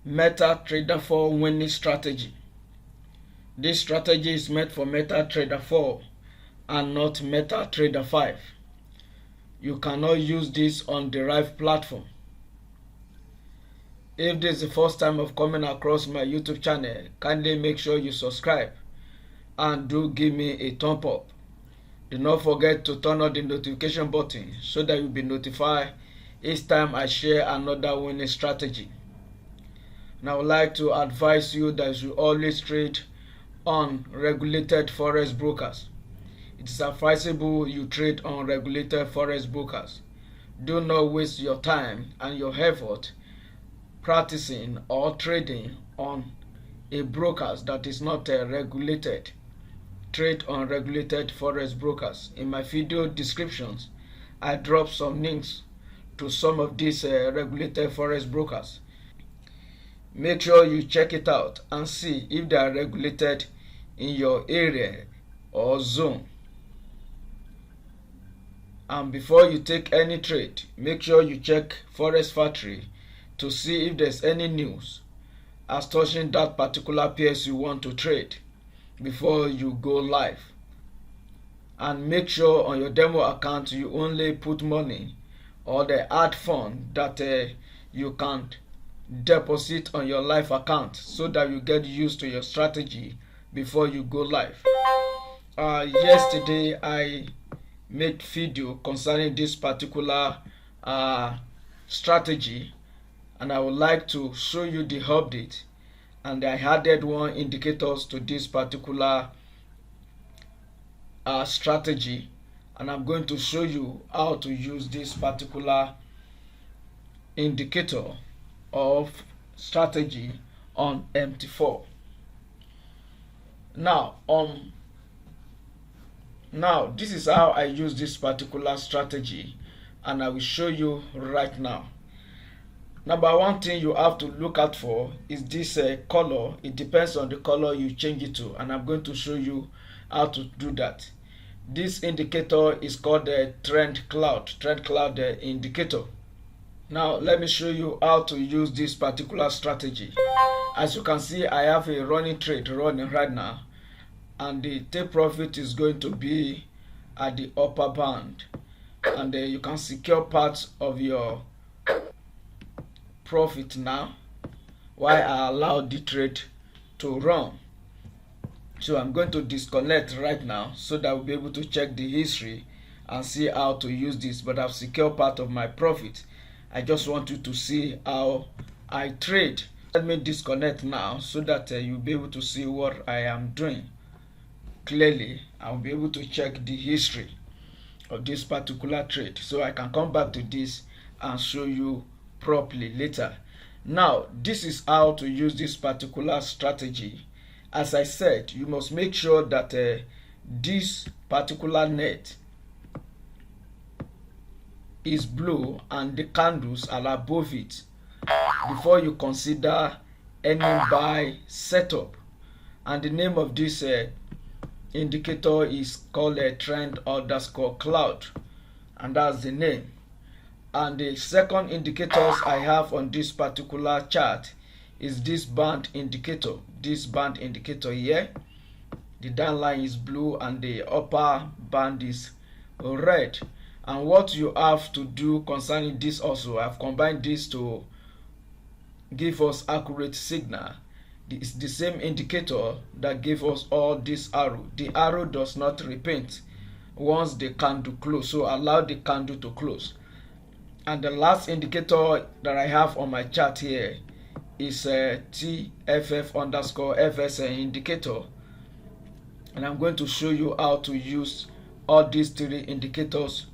Metatrader4 winning strategy. This strategy is meant for Metatrader4 and not Metatrader5. You cannot use this on derived platform. If this is the first time of coming across my YouTube channel, kindly make sure you subscribe and do give me a thumb up. Do not forget to turn on the notification button so that you'll be notified each time I share another winning strategy. And I would like to advise you that you should always trade on regulated forex brokers. It is advisable you trade on regulated forex brokers. Do not waste your time and your effort practicing or trading on a brokers that is not regulated. Trade on regulated forex brokers. In my video descriptions, I drop some links to some of these regulated forex brokers. Make sure you check it out and see if they are regulated in your area or zone. And before you take any trade, make sure you check Forex Factory to see if there's any news as touching that particular PS you want to trade before you go live. And make sure on your demo account you only put money or the add fund that you can deposit on your live account so that you get used to your strategy before you go live. Yesterday I made video concerning this particular strategy, and I would like to show you the update, and I added one indicators to this particular strategy, and I'm going to show you how to use this particular indicator of strategy on MT4. Now this is how I use this particular strategy, and I will show you right now. Number one thing you have to look out for is this color. It depends on the color you change it to, and I'm going to show you how to do that. This indicator is called the trend cloud indicator. Now let me show you how to use this particular strategy. As you can see, I have a running trade running right now, and the take profit is going to be at the upper band, and you can secure parts of your profit now while I allow the trade to run. So I'm going to disconnect right now so that we'll be able to check the history and see how to use this, but I've secured part of my profit. I just want you to see how I trade. Let me disconnect now so that you'll be able to see what I am doing clearly. I'll be able to check the history of this particular trade, so I can come back to this and show you properly later. Now this is how to use this particular strategy. As I said, you must make sure that this particular net is blue and the candles are above it before you consider any buy setup. And the name of this indicator is called a trend_cloud, and that's the name. And the second indicators I have on this particular chart is this band indicator. This band indicator here, the down line is blue and the upper band is red. And what you have to do concerning this also, I've combined this to give us accurate signal. It's the same indicator that gave us all this arrow. The arrow does not repaint once the candle close, so allow the candle to close. And the last indicator that I have on my chart here is a TFF_FS indicator, and I'm going to show you how to use all these three indicators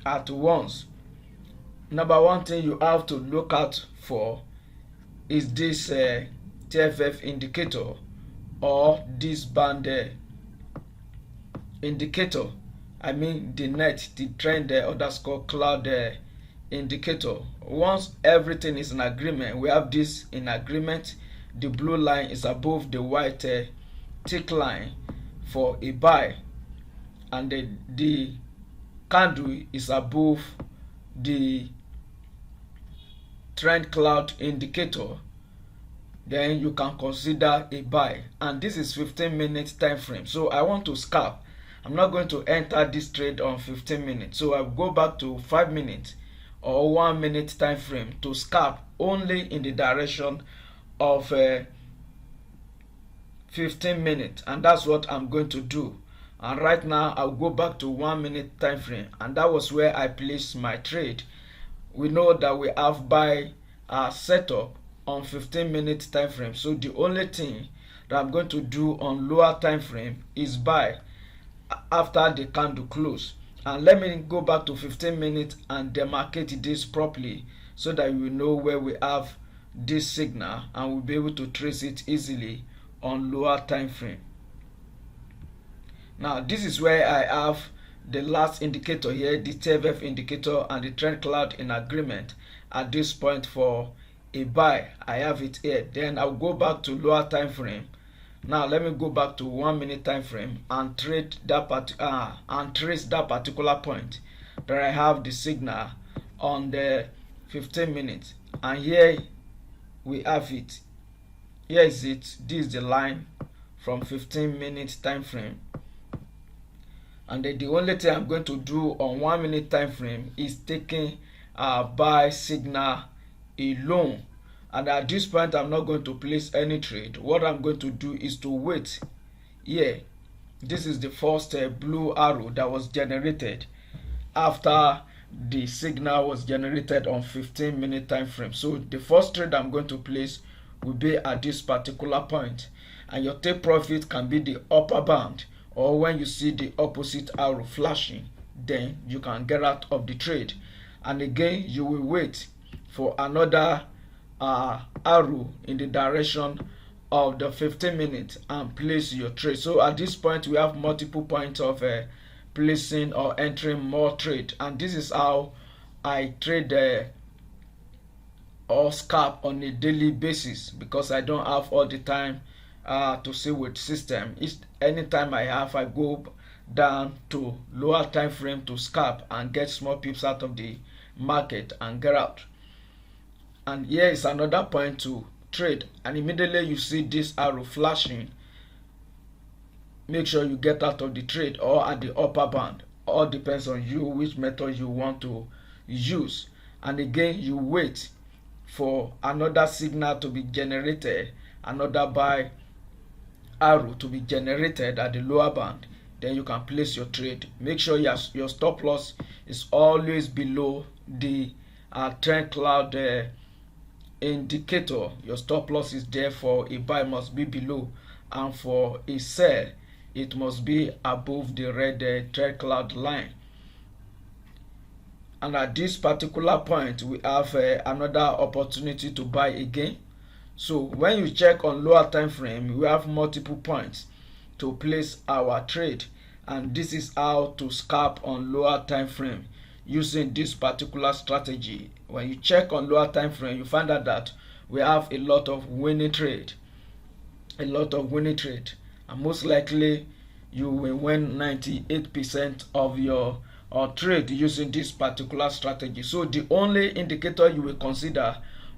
at once. Number one thing you have to look out for is this TFF indicator or this band indicator. I mean the net, the trend_cloud indicator. Once everything is in agreement, we have this in agreement. The blue line is above the white thick line for a buy, and the candle is above the trend cloud indicator, then you can consider a buy. And this is 15-minute time frame. So I want to scalp. I'm not going to enter this trade on 15 minutes. So I'll go back to 5 minutes or 1 minute time frame to scalp only in the direction of 15 minutes, and that's what I'm going to do. And right now I'll go back to 1 minute time frame, and that was where I placed my trade. We know that we have buy setup on 15-minute time frame, so the only thing that I'm going to do on lower time frame is buy after the candle close. And let me go back to 15 minutes and demarcate this properly so that you know where we have this signal, and we'll be able to trace it easily on lower time frame. Now this is where I have the last indicator here, the TFF indicator and the trend cloud in agreement at this point for a buy. I have it here. Then I'll go back to lower time frame. Now let me go back to 1 minute time frame and trade that and trace that particular point that I have the signal on the 15 minutes. And here we have it. Here is it. This is the line from 15 minutes time frame. And then the only thing I'm going to do on 1 minute time frame is taking a buy signal alone. And at this point I'm not going to place any trade. What I'm going to do is to wait here. This is the first blue arrow that was generated after the signal was generated on 15-minute time frame. So the first trade I'm going to place will be at this particular point, and your take profit can be the upper bound, or when you see the opposite arrow flashing, then you can get out of the trade. And again you will wait for another arrow in the direction of the 15 minutes and place your trade. So at this point we have multiple points of placing or entering more trade, and this is how I trade or scalp on a daily basis, because I don't have all the time to see with system. Anytime I have, I go down to lower time frame to scalp and get small pips out of the market and get out. And here is another point to trade, and immediately you see this arrow flashing, make sure you get out of the trade or at the upper band. All depends on you which method you want to use. And again you wait for another signal to be generated, another buy arrow to be generated at the lower band, then you can place your trade. Make sure your stop loss is always below the trend cloud indicator. Your stop loss is there. For a buy must be below, and for a sell it must be above the red trend cloud line. And at this particular point we have another opportunity to buy again. So when you check on lower time frame, we have multiple points to place our trade, and this is how to scalp on lower time frame using this particular strategy. When you check on lower time frame, you find out that we have a lot of winning trade, and most likely you will win 98% of your trade using this particular strategy. So the only indicator you will consider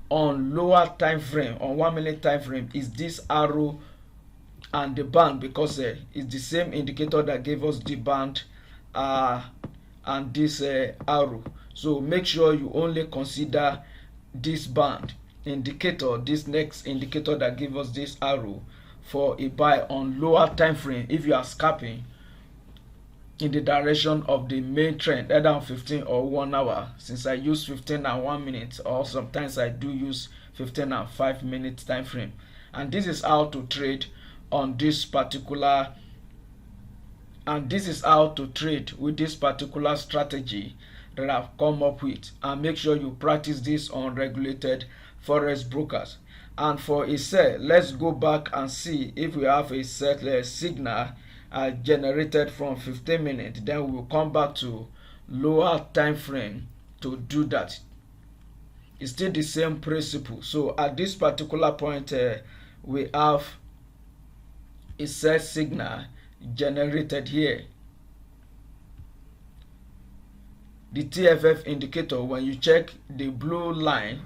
on lower time frame, on 1 minute time frame, is this arrow and the band, because it's the same indicator that gave us the band and this arrow. So make sure you only consider this band indicator, this next indicator that gave us this arrow, for a buy on lower time frame if you are scalping in the direction of the main trend, either on 15 or 1 hour. Since I use 15 and 1 minute, or sometimes I do use 15 and 5 minute time frame. And this is how to trade on this particular, and this is how to trade with this particular strategy that I've come up with. And make sure you practice this on regulated forex brokers. And for a sell, let's go back and see if we have a set signal generated from 15 minutes. Then we will come back to lower time frame to do that. It's still the same principle. So at this particular point we have a set signal generated here. The TFF indicator, when you check the blue line,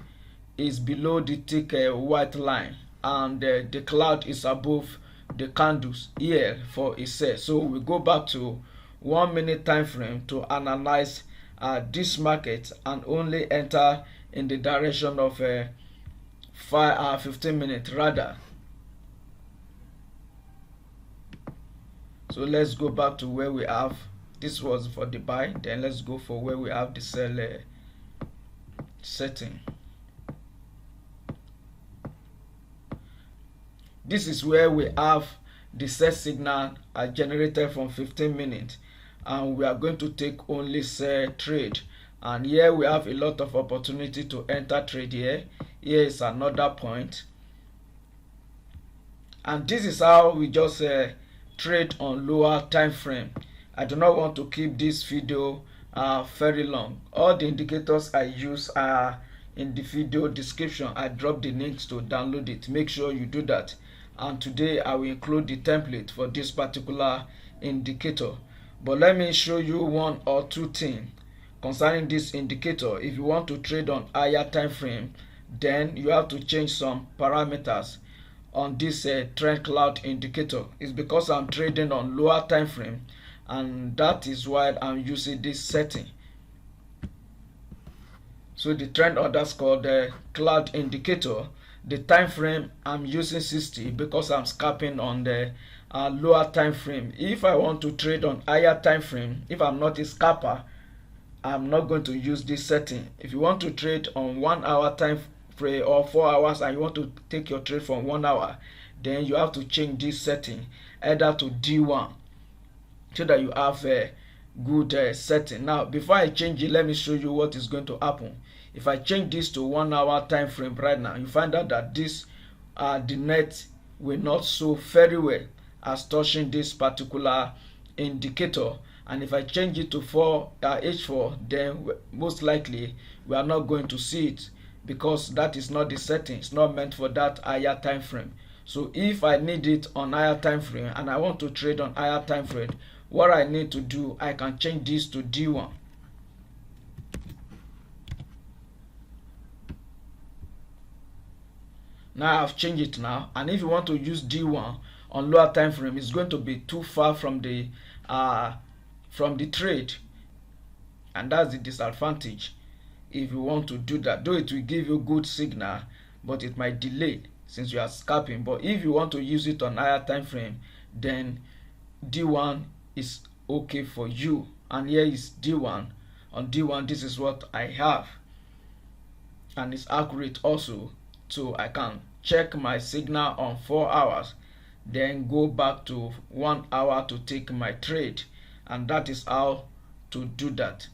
is below the thick white line, and the cloud is above the candles here for a sell. So we go back to 1 minute time frame to analyze this market and only enter in the direction of 15 minutes rather. So let's go back to where we have, this was for the buy, then let's go for where we have the sell setting. This is where we have the sell signal generated from 15 minutes, and we are going to take only sell trade. And here we have a lot of opportunity to enter trade. Here is another point, and this is how we just trade on lower time frame. I do not want to keep this video very long. All the indicators I use are in the video description. I drop the links to download it. Make sure you do that. And today I will include the template for this particular indicator. But let me show you one or two things concerning this indicator. If you want to trade on higher time frame, then you have to change some parameters on this trend cloud indicator. It's because I'm trading on lower time frame, and that is why I'm using this setting. So the trend underscore the cloud indicator, the time frame I'm using 60 because I'm scalping on the lower time frame. If I want to trade on higher time frame, if I'm not a scalper, I'm not going to use this setting. If you want to trade on 1 hour time frame or 4 hours and you want to take your trade from 1 hour, then you have to change this setting either to D1 so that you have a good setting. Now before I change it, let me show you what is going to happen. If I change this to 1 hour time frame right now, you find out that this the net will not show very well as touching this particular indicator. And if I change it to H4, then most likely we are not going to see it, because that is not the setting. It's not meant for that higher time frame. So if I need it on higher time frame and I want to trade on higher time frame, what I need to do, I can change this to D1. Now I've changed it now, and if you want to use D1 on lower time frame, it's going to be too far from the trade, and that's the disadvantage if you want to do that. Though it will give you good signal, but it might delay since you are scalping. But if you want to use it on higher time frame, then D1 is okay for you. And here is D1. On D1, this is what I have, and it's accurate also. So I can check my signal on 4 hours, then go back to 1 hour to take my trade, and that is how to do that.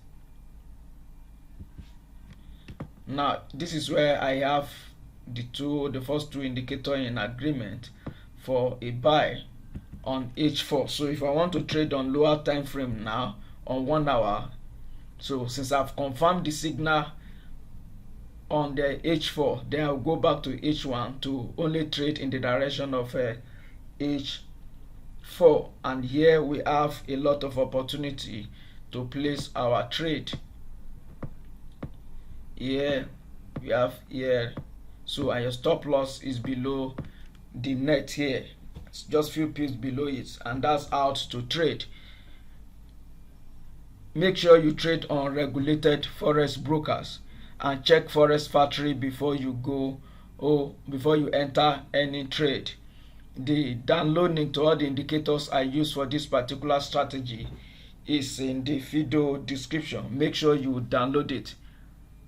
Now this is where I have the first two indicators in agreement for a buy on H4. So if I want to trade on lower time frame now on 1 hour, so since I've confirmed the signal on the H4, then I'll go back to H1 to only trade in the direction of H4. And here we have a lot of opportunity to place our trade. Here we have here, so and your stop loss is below the net here. It's just few pips below it, and that's out to trade. Make sure you trade on regulated forex brokers and check forex factory before you go before you enter any trade. The download link to all the indicators I use for this particular strategy is in the video description. Make sure you download it.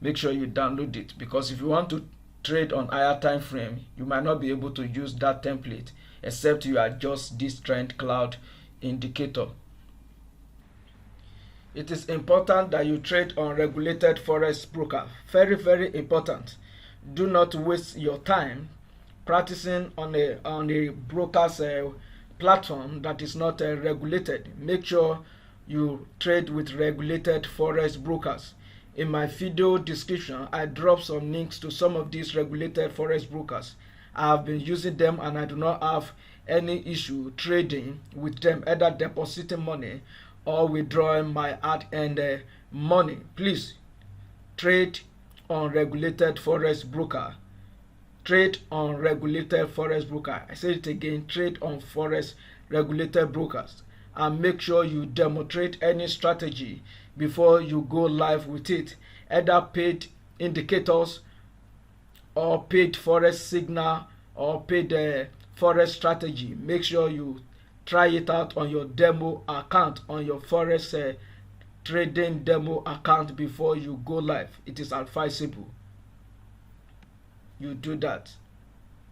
Make sure you download it, because if you want to trade on higher time frame, you might not be able to use that template except you adjust this trend cloud indicator. It is important that you trade on regulated forex broker. Very, very important. Do not waste your time practicing on a broker's platform that is not regulated. Make sure you trade with regulated forex brokers. In my video description, I drop some links to some of these regulated forex brokers. I have been using them and I do not have any issue trading with them, either depositing money or withdrawing my hard-earned money. Please trade on regulated forex broker. Trade on regulated forex broker. I say it again, trade on forex regulated brokers, and make sure you demonstrate any strategy before you go live with it, either paid indicators or paid forex signal or paid forex strategy. Make sure you try it out on your demo account, on your forex trading demo account before you go live. It is advisable you do that.